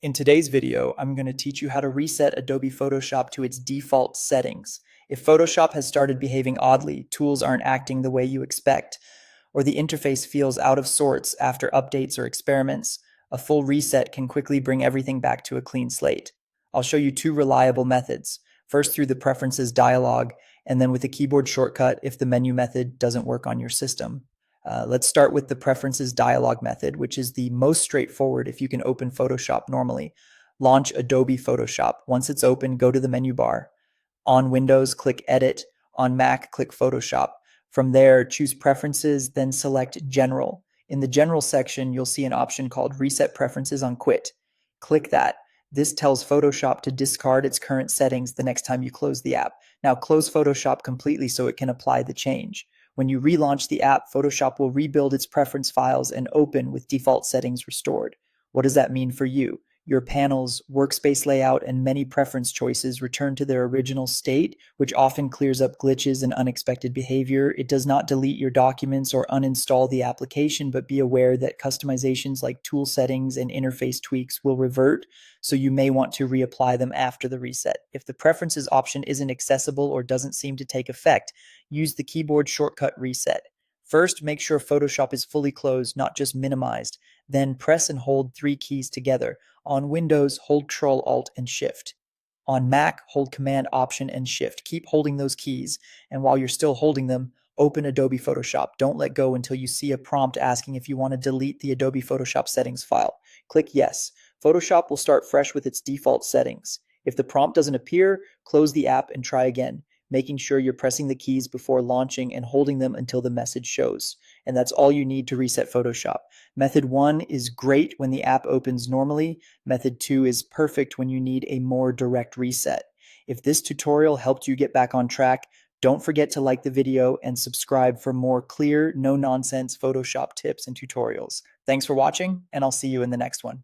In today's video, I'm going to teach you how to reset Adobe Photoshop to its default settings. If Photoshop has started behaving oddly, tools aren't acting the way you expect, or the interface feels out of sorts after updates or experiments, a full reset can quickly bring everything back to a clean slate. I'll show you two reliable methods, first through the Preferences dialog, and then with a keyboard shortcut if the menu method doesn't work on your system. Let's start with the Preferences dialog method, which is the most straightforward if you can open Photoshop normally. Launch Adobe Photoshop. Once it's open, go to the menu bar. On Windows, click Edit. On Mac, click Photoshop. From there, choose Preferences, then select General. In the General section, you'll see an option called Reset Preferences on Quit. Click that. This tells Photoshop to discard its current settings the next time you close the app. Now close Photoshop completely so it can apply the change. When you relaunch the app, Photoshop will rebuild its preference files and open with default settings restored. What does that mean for you? Your panels, workspace layout, and many preference choices return to their original state, which often clears up glitches and unexpected behavior. It does not delete your documents or uninstall the application, but be aware that customizations like tool settings and interface tweaks will revert, so you may want to reapply them after the reset. If the preferences option isn't accessible or doesn't seem to take effect, use the keyboard shortcut Reset. First, make sure Photoshop is fully closed, not just minimized. Then press and hold three keys together. On Windows, hold Control, Alt, and Shift. On Mac, hold Command, Option, and Shift. Keep holding those keys, and while you're still holding them, open Adobe Photoshop. Don't let go until you see a prompt asking if you want to delete the Adobe Photoshop settings file. Click Yes. Photoshop will start fresh with its default settings. If the prompt doesn't appear, close the app and try again, making sure you're pressing the keys before launching and holding them until the message shows. And that's all you need to reset Photoshop. Method 1 is great when the app opens normally. Method 2 is perfect when you need a more direct reset. If this tutorial helped you get back on track, don't forget to like the video and subscribe for more clear, no-nonsense Photoshop tips and tutorials. Thanks for watching, and I'll see you in the next one.